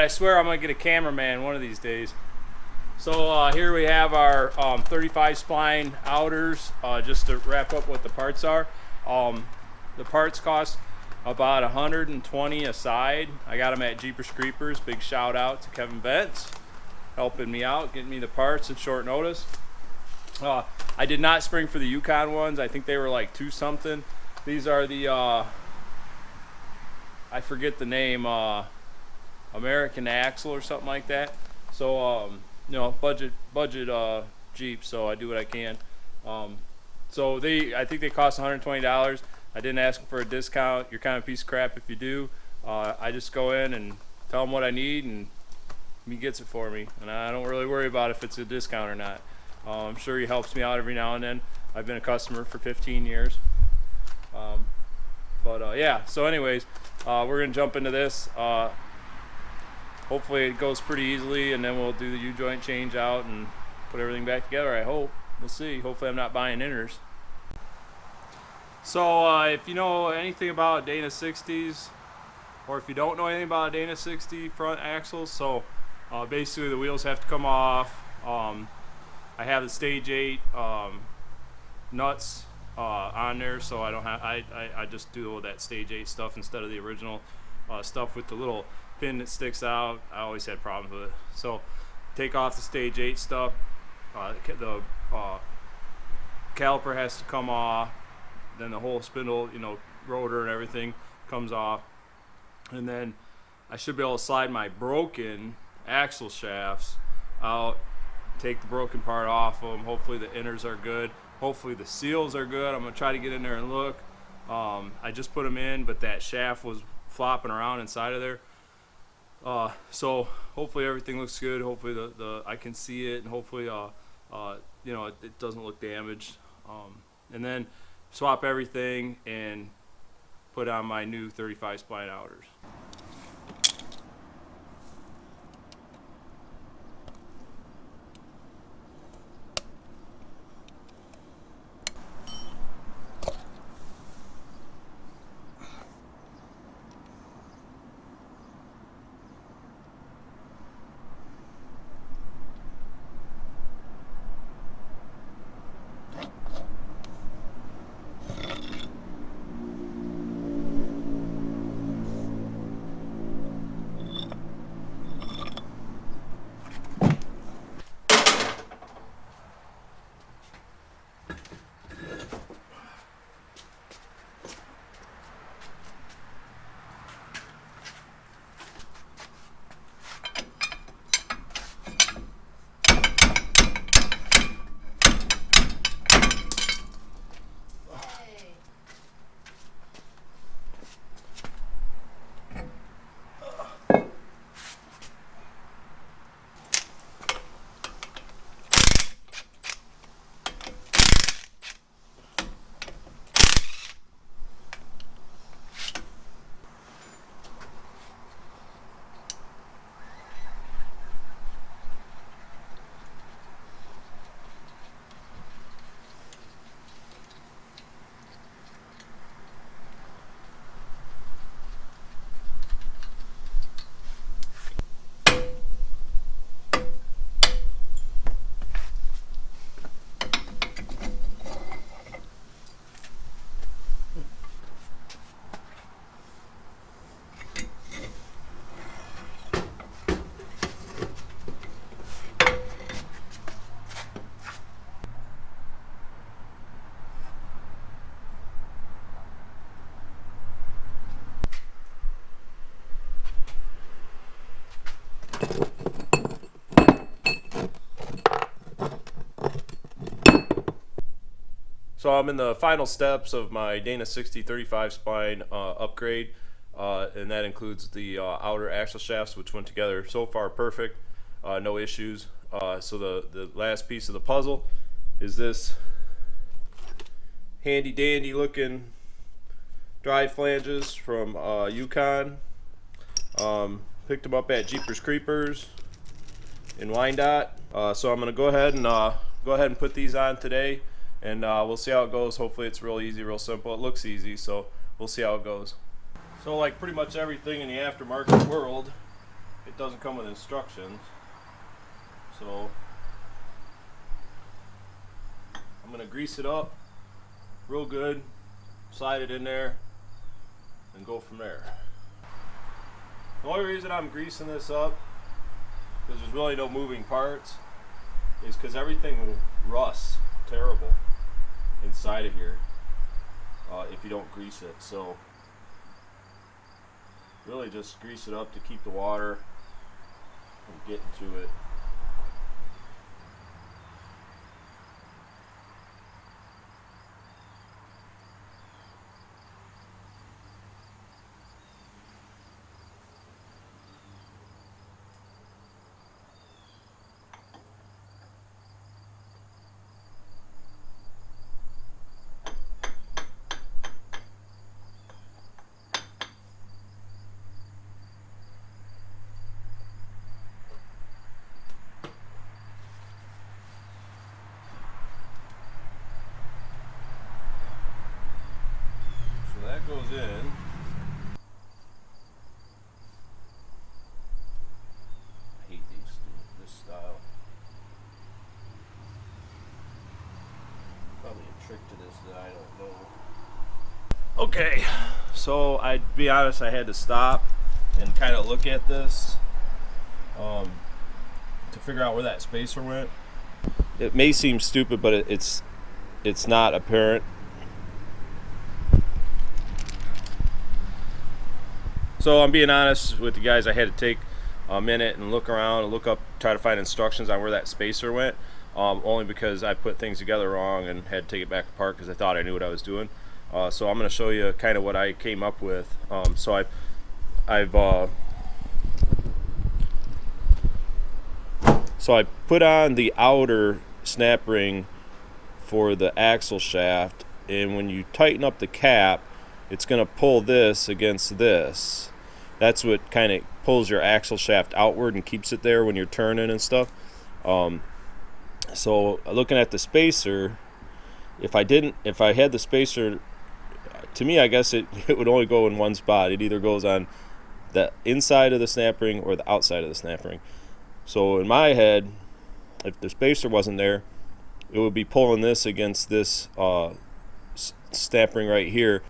God, I swear I'm gonna get a cameraman one of these days. So here we have our 35 spline outers. Just to wrap up what the parts are. The parts cost about 120 a side. I got them at Jeepers Creepers. Big shout out to Kevin Vents, helping me out, getting me the parts at short notice. I did not spring for the Yukon ones. I think they were like 2 something. These are the I forget the name, American Axle or something like that. So you know, budget Jeep, so I do what I can. So I think they cost $120. I didn't ask them for a discount. You're kind of a piece of crap if you do. I just go in and tell him what I need, and he gets it for me, and I don't really worry about if it's a discount or not. I'm sure he helps me out every now and then. I've been a customer for 15 years. Yeah, so anyways, we're gonna jump into this. Hopefully it goes pretty easily, and then we'll do the U-joint change out and put everything back together, I hope. We'll see. Hopefully I'm not buying inners. So if you know anything about Dana 60s, or if you don't know anything about a Dana 60 front axles, so basically the wheels have to come off. I have the stage 8 nuts on there, so I don't have. I just do all that stage 8 stuff instead of the original stuff with the little pin that sticks out. I always had problems with it. So take off the stage 8 stuff. The caliper has to come off. Then the whole spindle, you know, rotor and everything comes off. And then I should be able to slide my broken axle shafts out, take the broken part off of them. Hopefully the inners are good. Hopefully the seals are good. I'm gonna try to get in there and look. I just put them in, but that shaft was flopping around inside of there. So hopefully everything looks good. Hopefully I can see it, and hopefully you know, it doesn't look damaged. And then swap everything and put on my new 35 spline outers. So I'm in the final steps of my Dana 60 35 spline upgrade, and that includes the outer axle shafts, which went together so far perfect, no issues. So the last piece of the puzzle is this handy dandy looking drive flanges from Yukon. Picked them up at Jeepers Creepers in Wyandotte. So I'm gonna go ahead and put these on today, and we'll see how it goes. Hopefully it's real easy, real simple. It looks easy, so we'll see how it goes. So like pretty much everything in the aftermarket world, it doesn't come with instructions, so I'm gonna grease it up real good, slide it in there, and go from there. The only reason I'm greasing this up, because there's really no moving parts, is because everything will rust terrible inside of here if you don't grease it. So really just grease it up to keep the water from getting to it. That goes in. I hate this style. Probably a trick to this that I don't know. Okay, so I'd be honest, I had to stop and kind of look at this to figure out where that spacer went. It may seem stupid, but it's not apparent. So I'm being honest with you guys, I had to take a minute and look around and look up, try to find instructions on where that spacer went, only because I put things together wrong and had to take it back apart because I thought I knew what I was doing. So I'm going to show you kind of what I came up with. So I put on the outer snap ring for the axle shaft, and when you tighten up the cap, it's going to pull this against this. That's what kind of pulls your axle shaft outward and keeps it there when you're turning and stuff. So looking at the spacer, if I had the spacer, to me I guess it would only go in one spot. It either goes on the inside of the snap ring or the outside of the snap ring. So in my head, if the spacer wasn't there, it would be pulling this against this snap ring right here.